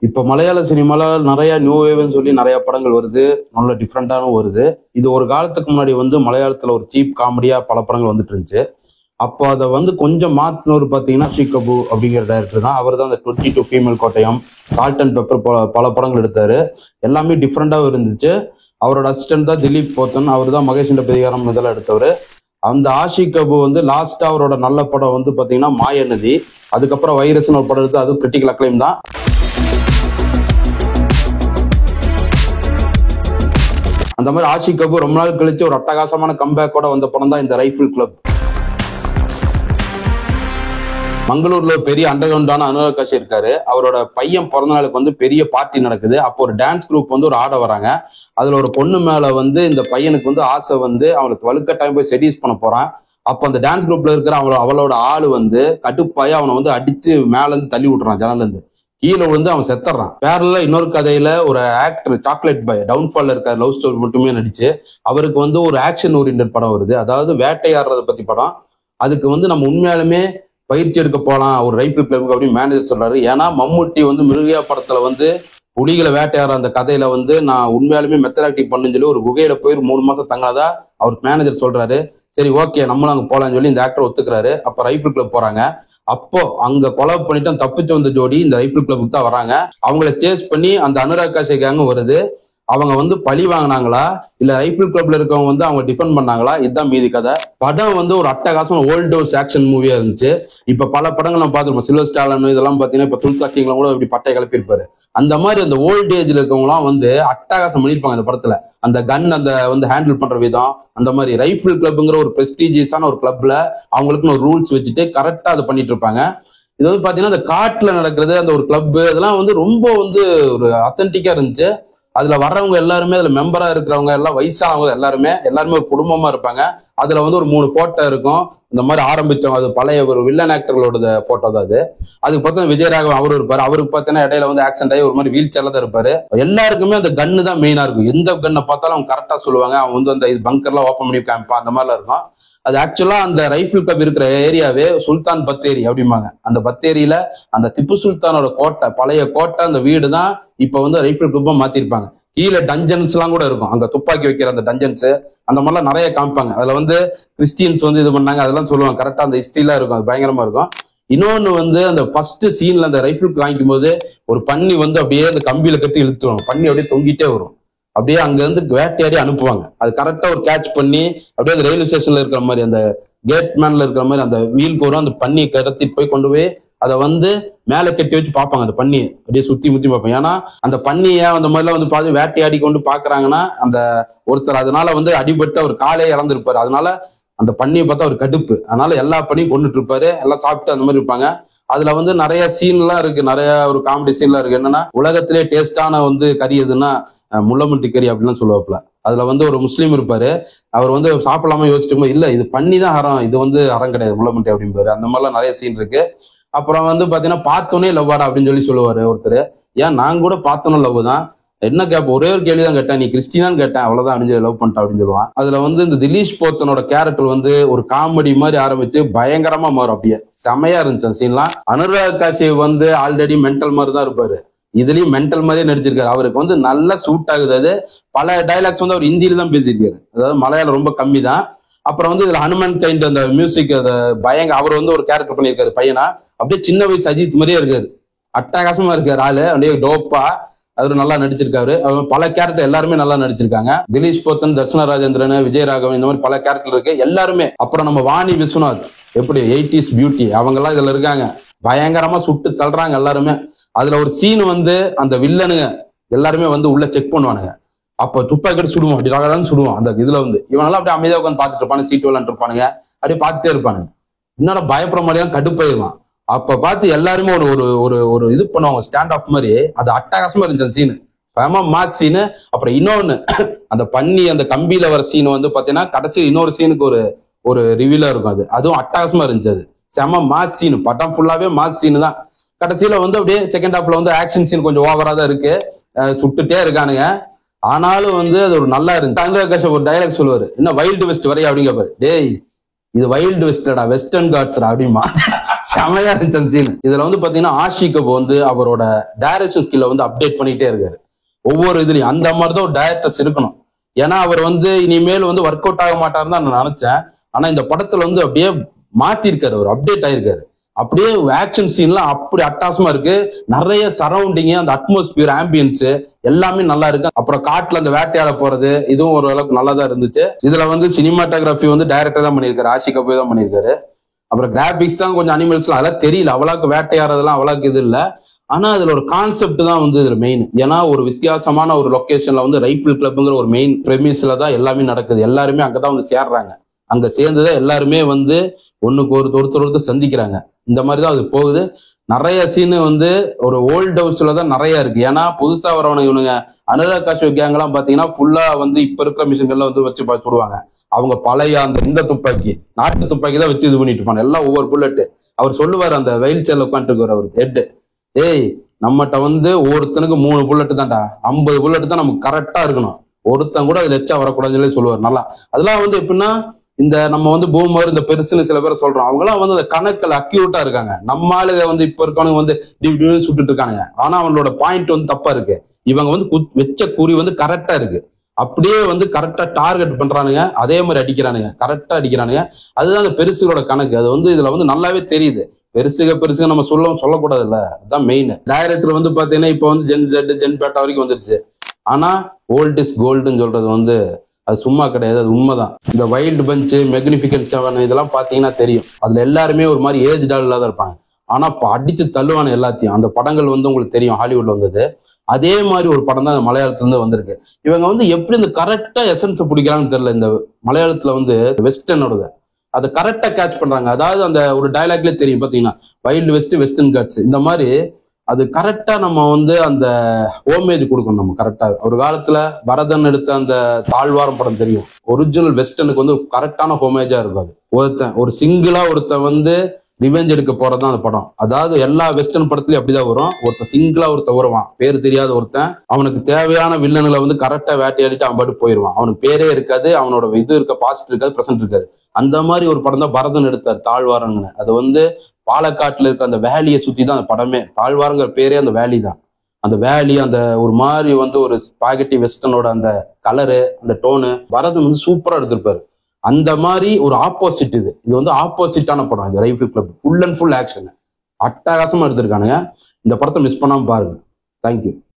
இப்ப மலையாள சினிமால நிறைய நியூ வேவ்னு சொல்லி நிறைய படங்கள் வருது, நல்ல டிஃப்ரெண்டானும் வருது. இது ஒரு காலத்துக்கு முன்னாடி வந்து மலையாளத்துல ஒரு சீப் காமெடியா பல படங்கள் வந்துட்டு இருந்துச்சு. அப்போ அதை வந்து கொஞ்சம் மாத்தினவர் பார்த்தீங்கன்னா ஷீக் கபூ அப்படிங்கிற டைரக்டர் தான். அவர் தான் அந்த 22 female Kottayam, salt and pepper பல படங்கள் எடுத்தாரு. எல்லாமே டிஃப்ரெண்டாகவும் இருந்துச்சு. அவரோட அசிஸ்டன்ட் தான் திலீப் போத்தன், அவர் தான் மகேஷ் பிரதிகாரம் இதெல்லாம் எடுத்தவர். அந்த ஆஷிக் கபூ வந்து லாஸ்டா அவரோட நல்ல படம் வந்து பாத்தீங்கன்னா மாயநதி, அதுக்கப்புறம் வைரஸ்னு ஒரு படம் எடுத்து அது கிரிட்டிக்கல் அக்ளைம் தான். அந்த மாதிரி ஆஷிக் கபூர் ரொம்ப நாள் கழிச்சு ஒரு அட்டகாசமான கம்பேக்கோட வந்த படம் தான் இந்த ரைஃபிள் கிளப். மங்களூர்ல பெரிய அண்டர்கிரவுண்டான அனுராக் காஷி இருக்காரு. அவரோட பையன் பிறந்த நாளுக்கு வந்து பெரிய பார்ட்டி நடக்குது. அப்போ ஒரு டான்ஸ் குரூப் வந்து ஒரு ஆட வராங்க. அதுல ஒரு பொண்ணு மேல வந்து இந்த பையனுக்கு வந்து ஆசை வந்து அவனுக்கு வலுக்கட்டாயம் போய் செடியூஸ் பண்ண போறான். அப்போ அந்த டான்ஸ் குரூப்ல இருக்கிற அவளோட ஆளு வந்து கடுப்பாய அவனை வந்து அடிச்சு மேல இருந்து தள்ளி விட்டுறான், ஜன்னல இருந்து கீழே வந்து அவன் செத்துறான். பேரல இன்னொரு கதையில ஒரு ஆக்டர் சாக்லேட் பாய் டவுன்ஃபால் இருக்காரு, லவ் ஸ்டோரி மட்டுமே நடிச்சு. அவருக்கு வந்து ஒரு ஆக்ஷன் ஓரியன்ட் படம் வருது, அதாவது வேட்டையாடுறத பத்தி படம். அதுக்கு வந்து நம்ம உண்மையாலுமே பயிற்சி எடுக்க போலாம் ஒரு ரைஃபிள் கிளப்புக்கு அப்படின்னு மேனேஜர் சொல்றாரு. ஏன்னா மம்முட்டி வந்து மிருகியா படத்துல வந்து புலிகளை வேட்டையாடுற அந்த கதையில வந்து நான் உண்மையாலுமே மெத்தட் ஆக்டிங் பண்ணுன்னு சொல்லி ஒரு குகையில போய் 3 மாசம் தங்காதா அவர் மேனேஜர் சொல்றாரு. சரி ஓகே நம்மளும் அங்க போலாம்னு சொல்லி இந்த ஆக்டர் ஒத்துக்கிறாரு. அப்ப ரைஃபிள் கிளப் போறாங்க. அப்போ அங்க கொலை பண்ணிட்டு தப்பிச்சு வந்த ஜோடி இந்த ரைஃபிள் கிளப்புக்கு தான் வராங்க. அவங்கள சேஸ் பண்ணி அந்த அனுராக் காஷி கேங் வருது. அவங்க வந்து பழி வாங்கினாங்களா இல்ல ரைஃபிள் கிளப்ல இருக்கவங்க வந்து அவங்க டிஃபெண்ட் பண்ணாங்களா, இதுதான் மீதி கதை. படம் வந்து ஒரு அட்டகாசம் ஓல்ட் ஹவுஸ் ஆக்ஷன் மூவியா இருந்துச்சு. இப்ப பல படங்கள் நம்ம பார்த்துருப்போம், சில்வர் ஸ்டாலன் இதெல்லாம் பாத்தீங்கன்னா இப்ப துல்சா கிங்லாம் கூட இப்படி பட்டை கிளப்பியிருப்பாரு. அந்த மாதிரி அந்த ஓல்ட் ஏஜ்ல இருக்கவங்க எல்லாம் வந்து அட்டகாசம் பண்ணிருப்பாங்க அந்த படத்துல. அந்த கன் அந்த வந்து ஹேண்டில் பண்ற விதம், அந்த மாதிரி ரைஃபிள் கிளப்ங்கிற ஒரு பிரஸ்டீஜியஸான ஒரு கிளப்ல அவங்களுக்குன்னு ஒரு ரூல்ஸ் வச்சுட்டு கரெக்டா அதை பண்ணிட்டு இருப்பாங்க. இது வந்து பாத்தீங்கன்னா அந்த காட்டுல நடக்கிறது அந்த ஒரு கிளப், இதெல்லாம் வந்து ரொம்ப வந்து ஒரு அத்தன்டிக்கா இருந்துச்சு. அதுல வர்றவங்க எல்லாருமே அதுல மெம்பரா இருக்கிறவங்க எல்லாம் வயசானவங்க எல்லாருமே ஒரு குடும்பமா இருப்பாங்க. அதுல வந்து ஒரு 3 போட்டோ இருக்கும். இந்த மாதிரி ஆரம்பிச்சவங்க அது பழைய ஒரு வில்லன் ஆக்டர்களோட போட்டோ தான் அது. அதுக்கு பார்த்தா விஜயராகவன் அவரு இருப்பாரு. அவருக்கு பார்த்தீங்கன்னா இடையில வந்து ஆக்சிடென்ட் ஆகி ஒரு மாதிரி வீல் சேர்ல தான் இருப்பாரு. எல்லாருக்குமே அந்த கன்னு தான் மெயினா இருக்கும். எந்த கன்னை பார்த்தாலும் அவங்க கரெக்டா சொல்லுவாங்க. அவன் வந்து அந்த பங்கர்லாம் ஓப்பன் பண்ணி காமிப்பான், அந்த மாதிரிலாம் இருக்கும். அது ஆக்சுவலா அந்த ரைஃபிள் கிளப் இருக்கிற ஏரியாவே சுல்தான் பத்தேரி அப்படிம்பாங்க. அந்த பத்தேரியில அந்த திப்பு சுல்தானோட கோட்டை, பழைய கோட்டை, அந்த வீடு தான் இப்ப வந்து ரைஃபிள் கிளப்பா மாத்திருப்பாங்க. கீழே டஞ்சன்ஸ் எல்லாம் கூட இருக்கும், அங்க துப்பாக்கி வைக்கிற அந்த டஞ்சன்ஸ் அந்த மாதிரிலாம் நிறைய காமிப்பாங்க. அதுல வந்து கிறிஸ்டியன்ஸ் வந்து இது பண்ணாங்க அதெல்லாம் சொல்லுவாங்க. கரெக்டா அந்த ஹிஸ்டரிலாம் இருக்கும், அது பயங்கரமா இருக்கும். இன்னொன்னு வந்து அந்த ஃபர்ஸ்ட் சீன்ல அந்த ரைஃபிள் வாங்கிக்கும் போது ஒரு பன்னி வந்து அப்படியே அந்த கம்பியில கட்டி இழுத்துரும், பன்னி அப்படியே தொங்கிட்டே வரும். அப்படியே அங்க இருந்து வேட்டையாடி அனுப்புவாங்க. அது கரெக்டா ஒரு கேட்ச் பண்ணி அப்படியே அந்த ரயில்வே ஸ்டேஷன்ல இருக்கிற மாதிரி அந்த கேட் மேன்ல இருக்கிற மாதிரி அந்த வீல் போறோம், அந்த பன்னியை கடத்திட்டு போய் கொண்டு போய் அதை வந்து மேல கட்டி வச்சு பார்ப்பாங்க. அந்த பன்னியை அப்படியே சுத்தி முத்தி பார்ப்பாங்க. ஏன்னா அந்த பன்னியை அந்த மாதிரிலாம் வந்து பார்த்து வேட்டையாடி கொண்டு பாக்குறாங்கன்னா அந்த ஒருத்தர் அதனால வந்து அடிபட்டு அவர் காலே இறந்துருப்பாரு. அதனால அந்த பன்னியை பார்த்தா ஒரு கடுப்பு, அதனால எல்லா பன்னியும் கொண்டுட்டு இருப்பாரு. எல்லாம் சாப்பிட்டு அந்த மாதிரி இருப்பாங்க. அதுல வந்து நிறைய சீன் எல்லாம் இருக்கு, நிறைய ஒரு காமெடி சீன் எல்லாம் இருக்கு. என்னன்னா உலகத்திலே டேஸ்டான வந்து கறி எதுன்னா முள்ளமட்டி கறி அப்படின்னு சொல்லுவாப்புல. அதுல வந்து ஒரு முஸ்லீம் இருப்பாரு, அவர் வந்து சாப்பிடலாம யோசிச்சுமோ இல்ல இது பண்ணி தான் அறம், இது வந்து அறம் கிடையாது முள்ளமட்டி அப்படின்பாரு. அந்த மாதிரிலாம் நிறைய சீன் இருக்கு. அப்புறம் வந்து பாத்தீங்கன்னா பார்த்தோன்னே லவ்வாடா அப்படின்னு சொல்லி சொல்லுவாரு ஒருத்தர். ஏன் நான் கூட பார்த்தோன்னே லவ் தான், என்ன கேப் ஒரே ஒரு கேள்விதான் கேட்டேன், நீ கிறிஸ்டினான்னு கேட்டேன், அவ்வளவுதான் அப்படின்னு சொல்லி லவ் பண்ணிட்டா அப்படின்னு சொல்லுவான். அதுல வந்து இந்த திலீஷ் போத்தனோட கேரக்டர் வந்து ஒரு காமெடி மாதிரி ஆரம்பிச்சு பயங்கரமா மாறும். அப்படியே செமையா இருந்துச்சு அந்த சீன்லாம். அனுராக் காஷி வந்து ஆல்ரெடி மென்டல் மாதிரி தான் இருப்பாரு, இதுலயும் மென்டல் மாதிரியே நடிச்சிருக்காரு. அவருக்கு வந்து நல்லா சூட் ஆகுது. அது பல டைலாக்ஸ் வந்து அவர் ஹிந்தியில தான் பேசியிருக்காரு, அதாவது மலையாளம் ரொம்ப கம்மி தான். அப்புறம் வந்து இதுல ஹனுமன் கைண்ட் அந்த மியூசிக் அவர் வந்து ஒரு கேரக்டர் பண்ணியிருக்காரு பையனா, அப்படியே சின்ன வயசு அஜித் மாதிரியே இருக்காரு, அட்டகாசமா இருக்காரு ஆளு, அப்படியே டோப்பா அவரு நல்லா நடிச்சிருக்காரு. பல கேரக்டர் எல்லாருமே நல்லா நடிச்சிருக்காங்க. திலீஷ் போத்தன், தர்ஷனா ராஜேந்திரன், விஜயராகவன், இந்த மாதிரி பல கேரக்டர் இருக்கு எல்லாருமே. அப்புறம் நம்ம வாணி விஸ்வநாத் எப்படி 80s பியூட்டி அவங்க எல்லாம் இதுல இருக்காங்க, பயங்கரமா சுட்டு தள்ளுறாங்க எல்லாருமே. அதுல ஒரு சீன் வந்து அந்த வில்லனுங்க எல்லாருமே வந்து உள்ள செக் பண்ணுவானுங்க. அப்ப துப்பாக்கி சுடுவோம், அப்படி ரகதான் சுடுவோம். அந்த இதுல வந்து இவனெல்லாம் அப்படியே அமைதியா உட்காந்து பார்த்துட்டு இருப்பானு, சீட்டு விளாண்டு இருப்பானுங்க, அப்படியே பார்த்துட்டே இருப்பானுங்க. என்னடா பயப்படுற மாதிரியா கடுப்பாயிருவான். அப்ப பார்த்து எல்லாருமே ஒரு ஒரு ஒரு இது பண்ணுவாங்க, ஸ்டாண்ட் ஆஃப் மாதிரி. அது அட்டகாசமா இருந்துச்சு அந்த சீனு, பயமா மாஸ் சீனு. அப்புறம் இன்னொன்னு அந்த பன்னி அந்த கம்பியில வர சீன் வந்து பாத்தீங்கன்னா கடைசி இன்னொரு சீனுக்கு ஒரு ரிவீலா இருக்கும். அதுவும் அட்டகாசமா இருந்துச்சு. அது செம மாஸ் சீனு, படம் ஃபுல்லாவே மாஸ் சீனு தான். கடைசியில வந்து அப்படியே செகண்ட் ஹாஃப்ல வந்து ஆக்ஷன் சீன் கொஞ்சம் ஓவரா தான் இருக்கு, சுட்டுட்டே இருக்கானுங்க. ஆனாலும் வந்து அது ஒரு நல்லா இருந்துச்சு. அனுராக் காஷி ஒரு டைலாக் சொல்லுவாரு, என்ன வைல்டு வெஸ்ட் வரையா அப்படின்னு கேட்பாரு. டேய் இது வைல்டு வெஸ்டடா, வெஸ்டர்ன் காட்ஸ்டா அப்படிமா. செமையா இருந்துச்சு அந்த சீன். இதுல வந்து பாத்தீங்கன்னா ஆஷிக் கபூர் வந்து அவரோட டைரக்ஷன் ஸ்கில்ல வந்து அப்டேட் பண்ணிட்டே இருக்காரு ஒவ்வொரு இதுலயும். அந்த மாதிரிதான் ஒரு டைரக்டர்ஸ் இருக்கணும். ஏன்னா அவர் வந்து இனிமேல் வந்து ஒர்க் அவுட் ஆக மாட்டாருன்னு தான் நான் நினைச்சேன். ஆனா இந்த படத்துல வந்து அப்படியே மாத்திருக்காரு, ஒரு அப்டேட் ஆயிருக்காரு. அப்படியே ஆக்ஷன் சீன்லாம் அப்படி அட்டாசமா இருக்கு. நிறைய சரௌண்டிங், அந்த அட்மாஸ்பியர், ஆம்பியன்ஸ் எல்லாமே நல்லா இருக்கு. அப்புறம் காட்டுல அந்த வேட்டையாட போறது இதுவும் ஓரளவுக்கு நல்லா தான் இருந்துச்சு. இதுல வந்து சினிமாட்டோகிராஃபி வந்து டைரக்டர் தான் பண்ணியிருக்காரு, ஆஷிக் கபூர் தான் பண்ணியிருக்காரு. அப்புறம் கிராபிக்ஸ் தான் கொஞ்சம் அனிமல்ஸ்லாம் அதெல்லாம் தெரியல, அவ்வளவுக்கு வேட்டையாடுறதுலாம் அவ்வளவுக்கு இது இல்லை. ஆனா அதுல ஒரு கான்செப்ட் தான் வந்து இதுல மெயின். ஏன்னா ஒரு வித்தியாசமான ஒரு லொகேஷன்ல வந்து ரைபிள் கிளப்ங்கிற ஒரு மெயின் பிரமிஸ்ல தான் எல்லாமே நடக்குது. எல்லாருமே அங்கதான் வந்து சேர்றாங்க. அங்க சேர்ந்துதான் எல்லாருமே வந்து ஒண்ணுக்கு ஒருத்தர் சந்திக்கிறாங்க. இந்த மாதிரிதான் அது போகுது. நிறைய சீனு வந்து ஒரு ஓல்ட் ஹவுஸ்ல தான் நிறைய இருக்கு. ஏன்னா புதுசா வரவனுங்க இவனுங்க அனுராக் காஷ்யப் கேங் எல்லாம் பாத்தீங்கன்னா ஃபுல்லா வந்து இப்ப இருக்கிற மிஷின்கள்ல வந்து வச்சு போடுவாங்க. அவங்க பழைய அந்த இந்த துப்பாக்கி, நாட்டு துப்பாக்கி தான் வச்சு இது பண்ணிட்டு இருப்பாங்க. எல்லாம் ஒவ்வொரு புல்லட். அவர் சொல்லுவார் அந்த வெயில் சேர்ல உட்காந்துருக்காரு அவர் ஹெட், ஏய் நம்மகிட்ட வந்து ஒவ்வொருத்தனுக்கு 3 புல்லட் தான்டா, 50 புல்லட் தான் நமக்கு கரெக்டா இருக்கணும், ஒருத்தன் கூட அதுல எச்சா வரக்கூடாதுன்னு சொல்லுவார். நல்லா அதெல்லாம் வந்து எப்படின்னா இந்த நம்ம வந்து பூமர் இந்த பெருசுன்னு சில பேர் சொல்றோம், அவங்களாம் வந்து அந்த கணக்குல அக்யூரேட்டா இருக்காங்க. நம்ம ஆளுங்க வந்து இப்ப இருக்கவனுங்க வந்து டிவிடின்னு சுட்டுட்டு இருக்கானுங்க. ஆனா அவங்களோட பாயிண்ட் வந்து தப்பா இருக்கு. இவங்க வந்து வச்ச குறி வந்து கரெக்டா இருக்கு. அப்படியே வந்து கரெக்டா டார்கெட் பண்றானுங்க, அதே மாதிரி அடிக்கிறானுங்க, கரெக்டா அடிக்கிறானுங்க. அதுதான் அந்த பெருசுகளோட கணக்கு. அது வந்து இதுல வந்து நல்லாவே தெரியுது. பெருசுக நம்ம சொல்லக்கூடாது இல்ல, அதுதான் மெயின். டைரக்டர் வந்து பாத்தீங்கன்னா இப்ப வந்து ஜென் ஜெட் ஜென் பேட்டா வரைக்கும் வந்துருச்சு. ஆனா ஓல்ட் இஸ் கோல்டுன்னு சொல்றது வந்து அது சும்மா கிடையாது, அது உண்மைதான். இந்த வைல்டு பஞ்ச், மெக்னிஃபிகன்ட் 7 இதெல்லாம் பாத்தீங்கன்னா தெரியும். அதுல எல்லாருமே ஒரு மாதிரி ஏஜ் டால் தான் இருப்பாங்க. ஆனா இப்ப அடிச்சு தள்ளுவான எல்லாத்தையும். அந்த படங்கள் வந்து உங்களுக்கு தெரியும், ஹாலிவுட்ல வந்தது. அதே மாதிரி ஒரு படம் தான் மலையாளத்துல இருந்து வந்திருக்கு. இவங்க வந்து எப்படி இந்த கரெக்டா எசன்ஸ் பிடிக்கிறாங்கன்னு தெரியல. இந்த மலையாளத்துல வந்து வெஸ்டர்னோட அதை கரெக்டா கேட்ச் பண்றாங்க. அதாவது அந்த ஒரு டயலாக்லேயே தெரியும் பாத்தீங்கன்னா, வைல்டு வெஸ்ட், வெஸ்டர்ன் கட்ஸ், இந்த மாதிரி அது கரெக்டா நம்ம வந்து அந்த ஹோமேஜ் கொடுக்கணும். நம்ம கரெக்டா ஒரு காலத்துல பரதன் எடுத்த அந்த தாழ்வாரம் படம் தெரியும், ஒரிஜினல் வெஸ்டர்னுக்கு வந்து கரெக்டான ஹோமேஜா இருக்கும். அது ஒரு சிங்கிளா ஒருத்தன் வந்து ரிவெஞ்ச் எடுக்க போறதுதான் அந்த படம். அதாவது எல்லா வெஸ்டர்ன் படத்துலயும் அப்படிதான் வரும். ஒருத்தன் சிங்கிளா வருவான், பேர் தெரியாத ஒருத்தன். அவனுக்கு தேவையான வில்லனுங்களை வந்து கரெக்டா வேட்டையாடிட்டு அவன் பாட்டு போயிடுவான். அவனுக்கு பேரே இருக்காது, அவனோட இது இருக்க பாஸ்ட் இருக்காது, பிரசன்ட் இருக்காது. அந்த மாதிரி ஒரு படம் தான் பரதன் எடுத்தார், தாழ்வாரங்கன்னு. அது வந்து பாலக்காட்டுல இருக்க அந்த வேலியை சுத்தி தான் அந்த படமே. தாழ்வாரங்கிற பேரே அந்த வேலி தான். அந்த வேலி, அந்த ஒரு மாதிரி வந்து ஒரு ஸ்பாகெட்டி வெஸ்டர்னோட அந்த கலரு, அந்த டோனு பரதன் வந்து சூப்பரா எடுத்திருப்பாரு. அந்த மாதிரி ஒரு ஆப்போசிட் இது வந்து ஆப்போசிட்டான படம். இந்த rifle club full and full action அட்டகாசமா எடுத்திருக்கானுங்க. இந்த படத்தை மிஸ் பண்ணாம பாருங்க. தேங்க்யூ.